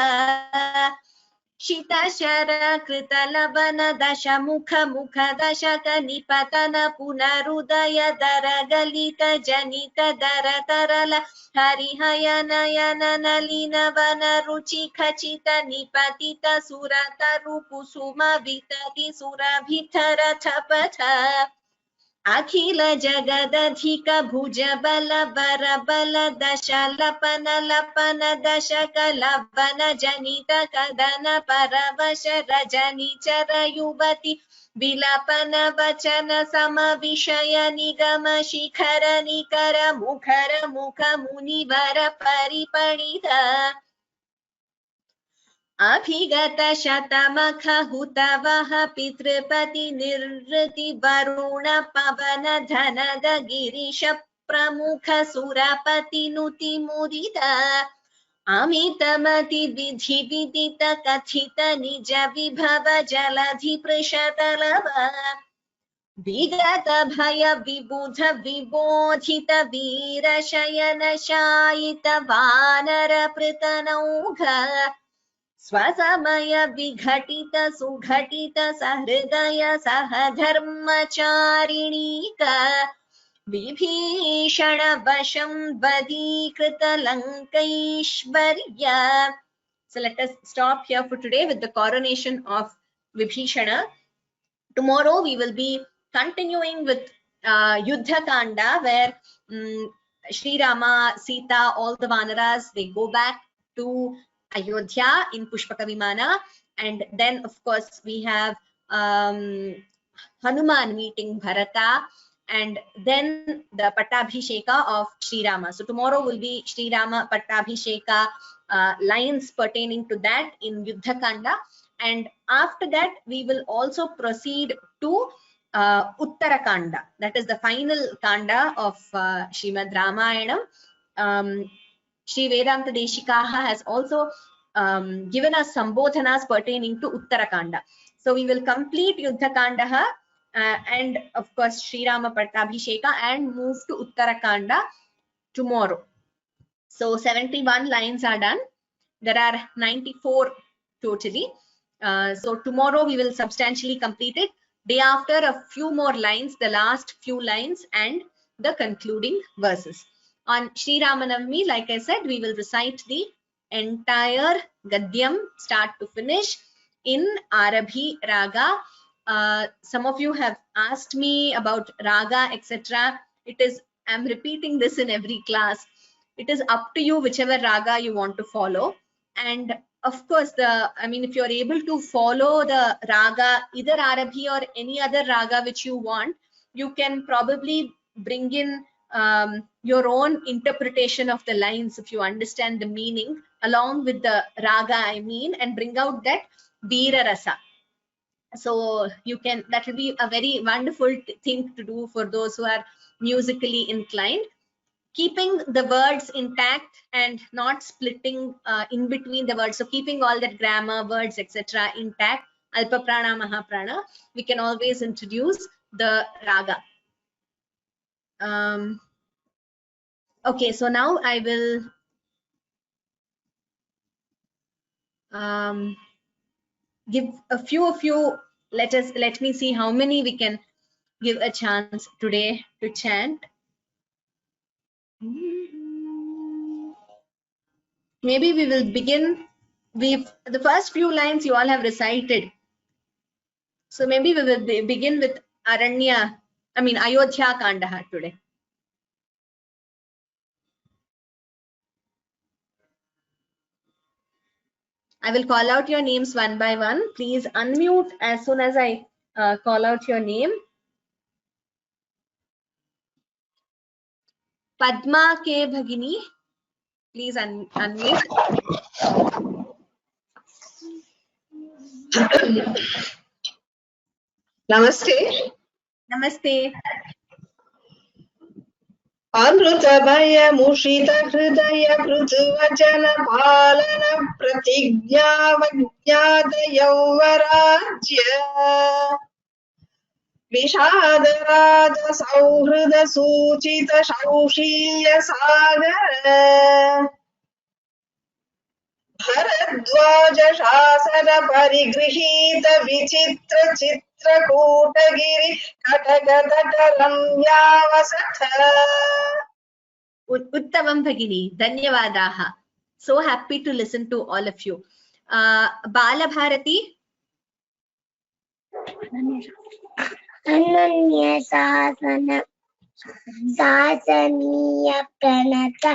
शितशर कृतलवन दश मुख मुख दशक निपतन पुनरुदय दर गलित जनित दर तरल हरिहयन यन नलिन वन रुचि खचित निपतित सुर तरु कुसुम वितति सुरभिथर छपथ अखिल जगदधिक भुज बल बर बल दश लपन लपन दशक लपन जनित कदन परवश रजनी चर युवती विलपन वचन सम विषय निगम शिखर निकर मुखर मुख मुनिवर परिपणित अभिगत शतमख हुतवः पितृपति निर्वृति वरुण पवन धनद गिरीश प्रमुख सुरपति नुति मुदित अमितमति विधि विदित कथित निज विभव जलधि पृषतलव विगत भय विबुध विबोधित वीर शयन शायित वानर पृतनौघ स्वसमय विघटित सुघटित सहृदय सहधर्मचारिणीक Vibhishana वशं वदीकृत लंकैश्वर्य. So let us stop here for today with the coronation of Vibhishana. Tomorrow we will be continuing with Yuddha Kanda, where Sri Rama, Sita, all the Vanaras, they go back to Ayodhya in Pushpaka Vimana, and then of course we have Hanuman meeting Bharata, and then the Pattabhisheka of Sri Rama. So tomorrow will be Sri Rama Pattabhisheka lines pertaining to that in Yuddha Kanda, and after that we will also proceed to Uttarakanda. That is the final Kanda of Srimad Ramayanam. Shri Vedanta Deshikaha has also given us sambodhanas pertaining to Uttarakanda. So we will complete Yuddha Kandaha and of course Sri Rama Pattabhisheka and move to Uttarakanda tomorrow. So 71 lines are done. There are 94 totally. So tomorrow we will substantially complete it. Day after, a few more lines, the last few lines and the concluding verses. On Sri Ramanavami, like I said, we will recite the entire Gadyam start to finish in Arabhi Raga. Some of you have asked me about Raga, etc. I'm repeating this in every class. It is up to you whichever Raga you want to follow. And of course, if you're able to follow the Raga, either Arabhi or any other Raga which you want, you can probably bring in your own interpretation of the lines if you understand the meaning along with the Raga, and bring out that Veera Rasa. So you can, that will be a very wonderful thing to do for those who are musically inclined, keeping the words intact and not splitting in between the words. So keeping all that grammar, words, etc. intact, Alpa Prana, Mahaprana, we can always introduce the Raga. Okay, so now I will give a few of you, let me see how many we can give a chance today to chant. Maybe we will begin with the first few lines you all have recited. So maybe we will begin with Ayodhya Kandaha today. I will call out your names one by one. Please unmute as soon as I call out your name. Padma K. Bhagini, please unmute. Namaste. Namaste. Amrutabhaya Mushita Hridaya Prithuvajana Palana Pratigya Vajnata Yauvarajya Vishadaraja Sauhrida Suchita Shaushiya Sagara Bharat Bharadwaj शासन परिगृहीत विचित्र चित्रकूटगिरि कटगतट रम्यावसथ. उत्तमं भगिनी, धन्यवादाः. So happy to listen to all of you. Balabharati. अनन्य शासन शासनीय प्रणत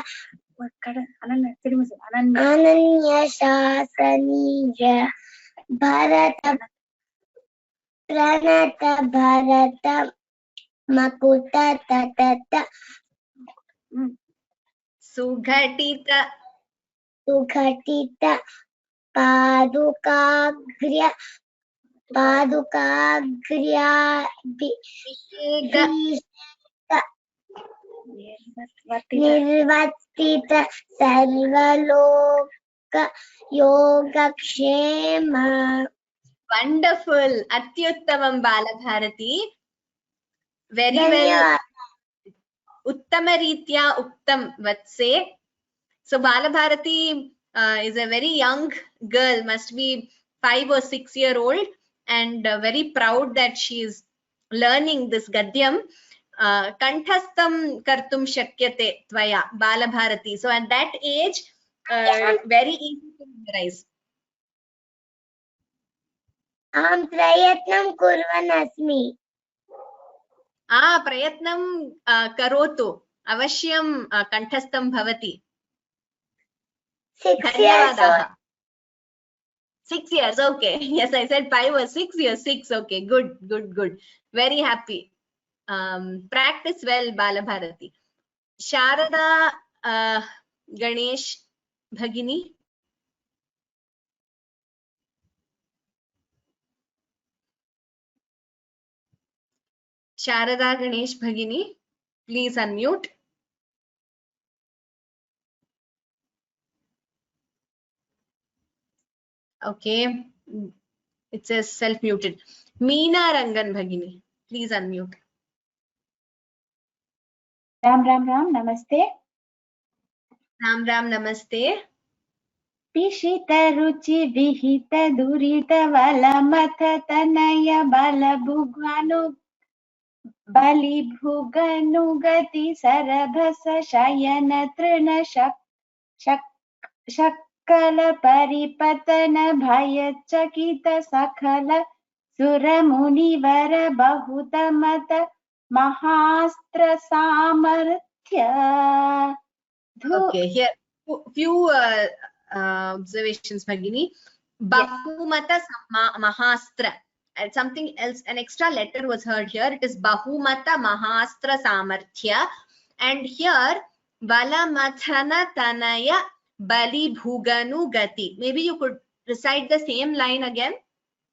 अनन्य शासनीय Bharat प्रणत Bharat मकुट तटत सुघटित सुघटित पादुकाग्र्य निर्वर्तित सर्वलोक योगक्षेम. Wonderful. Atyuttamam Balabharati. Very well. Uttamaritya Uktam Vatse. So Balabharati is a very young girl, must be 5 or 6 year old, and very proud that she is learning this Gadyam. Kanthastham kartum shakyate tvaya Balabharati. So at that age, very easy to memorize. अहं प्रयत्नं कुर्वन् अस्मि. प्रयत्नं करोतु, अवश्यं कंठस्थं भवति. 6 years. 6 years, okay. Yes, I said 5 or 6 years. 6, okay. Good. Very happy. Practice well, Balabharati. Sharada Ganesh Bhagini. Sharada Ganesh Bhagini, please unmute. Okay, it says self-muted. Meena Rangan Bhagini, please unmute. Ram Namaste. Ram Namaste. Pishita ruchi vihita durita vala matha tanaya bala bhugvanu bali bhuganu gati sarabhasa shayana trina shakkala paripatana bhaya chakita sakhala suramunivara bahuta mata mahastra samarthya. Okay, here few observations, Bhagini. Bahumata Mahastra. And something else, an extra letter was heard here. It is Bahumata Mahastra Samarthya. And here, Valamathana Tanaya Bali Bhuganu Gati. Maybe you could recite the same line again.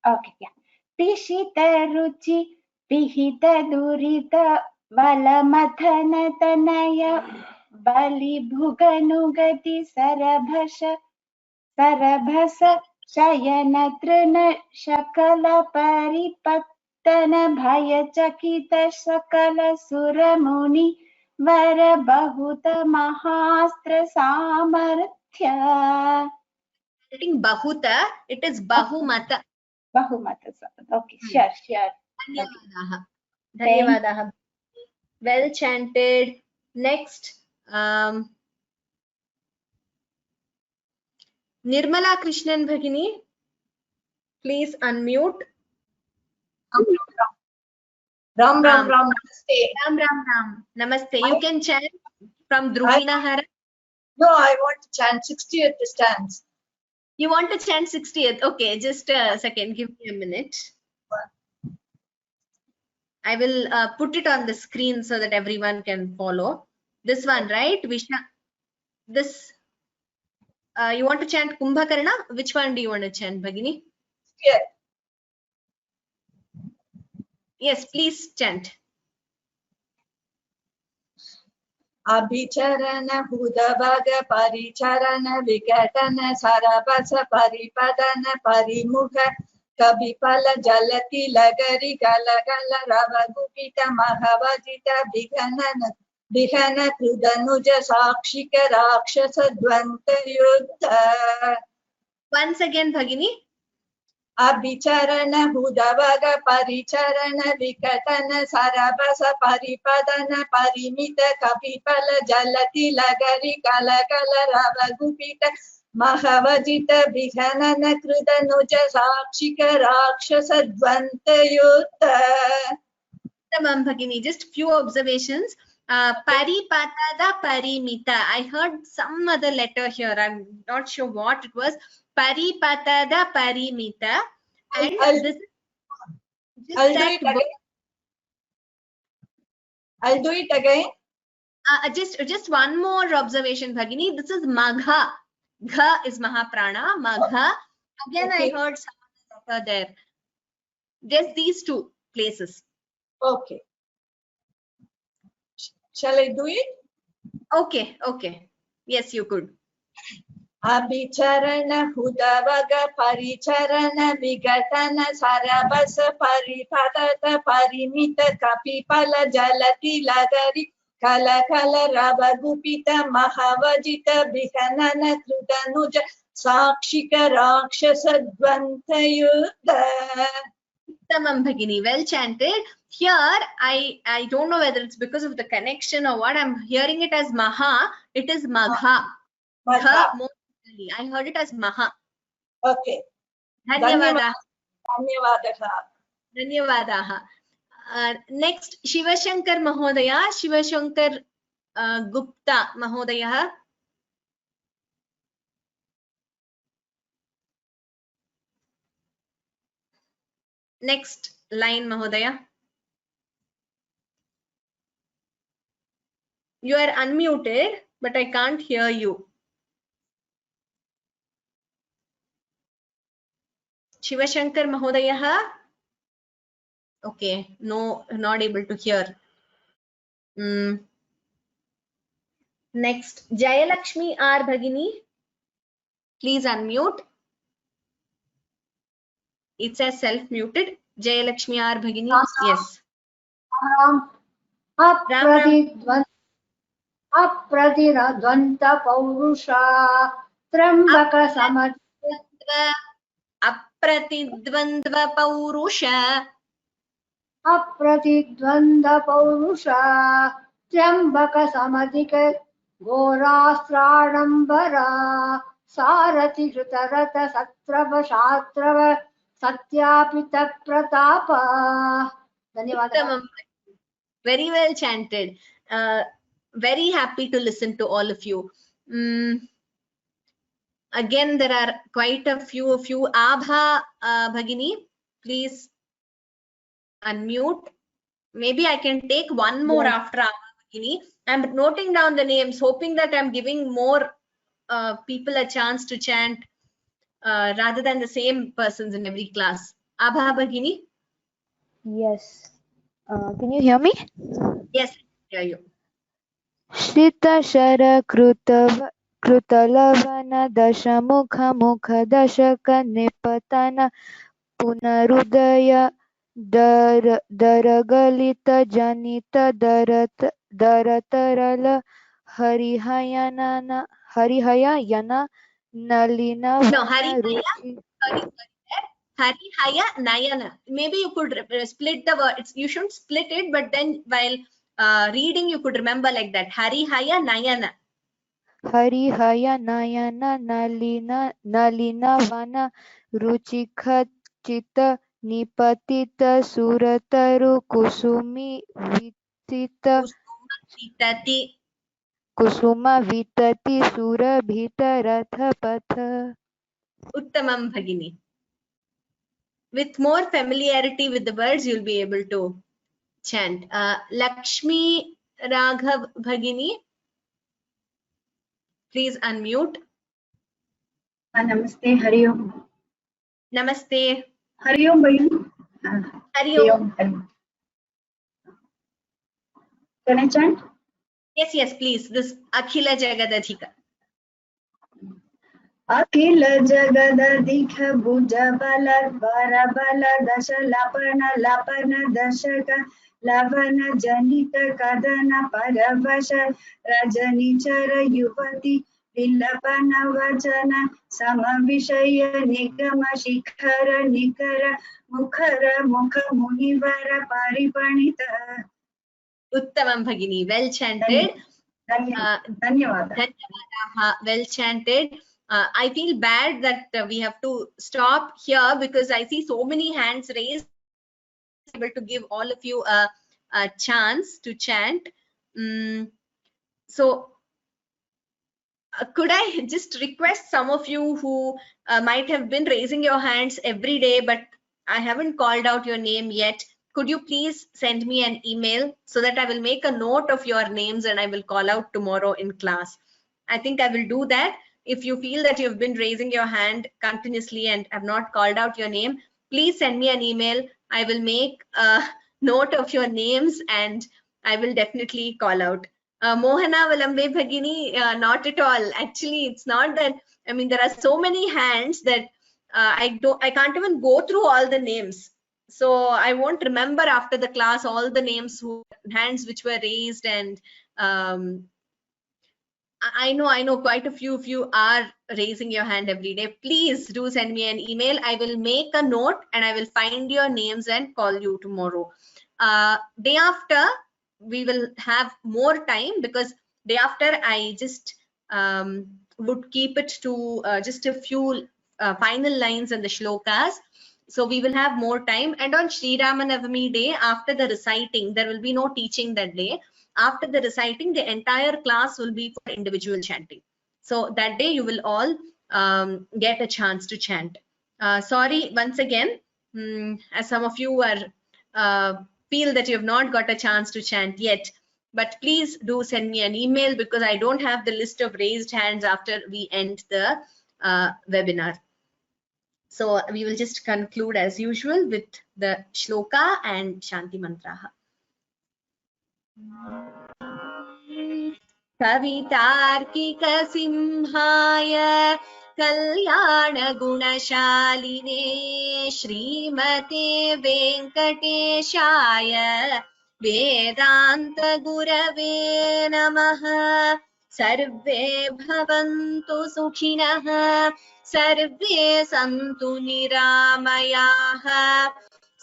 Okay, yeah. Pishita ruchi pihita durita Valamathana Tanaya Bali Bhuganu Gati Sarabhasa Shayana Trina Shakala Paripatana Bhaya Chakita Sakala Suramuni Vara Bahuta Mahastra Samarthya. I think Bahuta, it is Bahumata. Bahumata. Okay, sure. Dhanyavadaha. Dhanyavadaha. Well chanted. Next, Nirmala Krishnan Bhagini, please unmute. Ram Namaste. Ram. Namaste. You can chant from Dhruvinahara. No, I want to chant 60th stanza. You want to chant 60th? Okay, just a second. Give me a minute. I will put it on the screen so that everyone can follow. This one, right? This. You want to chant Kumbhakarna? Which one do you want to chant, Bhagini? Yeah. Yes, please chant. Abhicharana Bhudavaga Paricharana Vikatana Sarabasa Paripadana Parimukha Kabipala Jalati Lagari Galagala Ravagupita Mahavajita Bihana Krudanuja Sakshika Rakshasa Dvanta Yuddha. Once again, Bhagini. अभिचरण हुदवग परिचरण Vikatan सरबस परिपदन परिमित कपिपल जलति लगरि कल कल रव गुपित महवजित विघनन कृतनुज साक्षिक राक्षस द्वंत युद्ध. Tamam, Bhagini, just few observations. Paripatada parimita. I heard some other letter here. I'm not sure what it was. Paripatada parimita. And this is I'll do it again. I'll do it again. Just one more observation, Bhagini. This is Magha. Gha is Mahaprana. Magha. Again, Okay. I heard some other letter there. Just these two places. Okay. Shall I do it? Okay, okay. Yes, you could. अभिचरण हुदवग परिचरण विघटन सरबस परिपदत परिमित कपिपल जलति लगरि कल कल रव गुपित महवजित विघनन कृतनुज साक्षिक राक्षस द्वंत युद्ध. Tamam, Bhagini, well chanted. Here, I don't know whether it's because of the connection or what. I'm hearing it as Maha. It is Magha. Gha, mostly. I heard it as Maha. Okay. Dhanyavada. Dhanyavadah. Dhanyavadaha. Next, Shivashankar Mahodaya. Shivashankar Gupta Mahodaya. Next line, Mahodaya. You are unmuted, but I can't hear you. Shivashankar Mahodaya. Okay, no, not able to hear. Next, Jayalakshmi R. Bhagini. Please unmute. It says self-muted. Jayalakshmi R. Bhagini. Yes. Apradivanta Paurusha Trambaka Samad Apratidvandva Paurusha. Apratidvanda Paurusha Trambaka Samadika Gorastranambara Sarati Krutarata Satrava Shatrava Satyapita Pratapa. Dhanyavada. Very well chanted. Very happy to listen to all of you. Again, there are quite a few of you. Abha Bhagini, please unmute. Maybe I can take one more after Abha Bhagini. I'm noting down the names, hoping that I'm giving more people a chance to chant rather than the same persons in every class. Abha Bhagini? Yes. Can you hear me? Yes, I hear you. Shrita Shara Krutalavana Dashamukha Mukha Dashaka Nipatana Punarudaya Daragalita Janita Daratarala Harihayana Nalina No, Harihaya. Sorry. Harihaya Nayana. Maybe you could split the word. You shouldn't split it, but then while reading, you could remember like that. Harihaya Nayana. Harihaya Nayana Nalina Vana Ruchikha Chita Nipatita Surataru Kusumi Kusuma Vitati Surabhita Ratha Patha. Uttamam Bhagini. With more familiarity with the words, you'll be able to chant. Lakshmi Raghav Bhagini, please unmute. Namaste, Hari Om. Namaste. Hari Om, Bhagini. Hari Om. Can I chant? Yes, yes, please. This Akhila Jagadadhika. Akhila Jagadadhika Bhuja Bala Vara Bala Dasha Lapana Dashaka Lavana Janita Kadana Paravasha Rajani Chara Yuvati विलपनवचन समविषय निगम शिखर निकर मुखर मुख मुनिवर परिपणित. Uttamam Bhagini, well chanted. Dhanyawad. Well chanted. I feel bad that we have to stop here because I see so many hands raised. Able to give all of you a chance to chant. So could I just request some of you who might have been raising your hands every day, but I haven't called out your name yet. Could you please send me an email so that I will make a note of your names and I will call out tomorrow in class. I think I will do that. If you feel that you've been raising your hand continuously and have not called out your name, please send me an email. I will make a note of your names and I will definitely call out. Mohana Valambe Bhagini, not at all. Actually, it's not that. I mean, there are so many hands that I can't even go through all the names. So I won't remember after the class all the names, hands which were raised, and I know quite a few of you are raising your hand every day. Please do send me an email. I will make a note and I will find your names and call you tomorrow. Day after, we will have more time because day after I just would keep it to just a few final lines and the shlokas. So we will have more time. And on Sri Ramanavami day, after the reciting, there will be no teaching that day. After the reciting, the entire class will be for individual chanting. So that day you will all get a chance to chant. Sorry, once again, as some of you are feel that you have not got a chance to chant yet, but please do send me an email because I don't have the list of raised hands after we end the webinar. So we will just conclude as usual with the shloka and Shanti Mantraha. कवितार्किक सिंहाय कल्याण गुणशालिने श्रीमते वेंकटेशाय वेदांत गुरवे नमः. सर्वे भवन्तु सुखिनः, सर्वे सन्तु निरामयाः,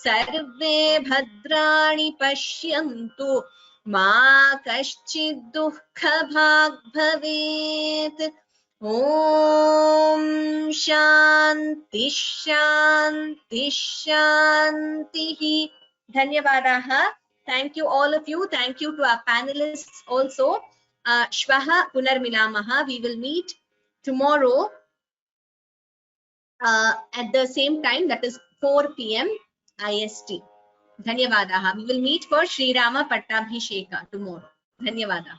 सर्वे भद्राणि पश्यन्तु, मा कश्चित् दुःखभाग् भवेत्. ॐ शान्ति शान्ति शान्तिः. धन्यवादाः. Thank you all of you. Thank you to our panelists also. Shvaha punarmilamah. We will meet tomorrow at the same time, that is 4 p.m. IST. Dhanyavadaha. We will meet for Sri Rama Pattabhisheka tomorrow. Dhanyavadaha.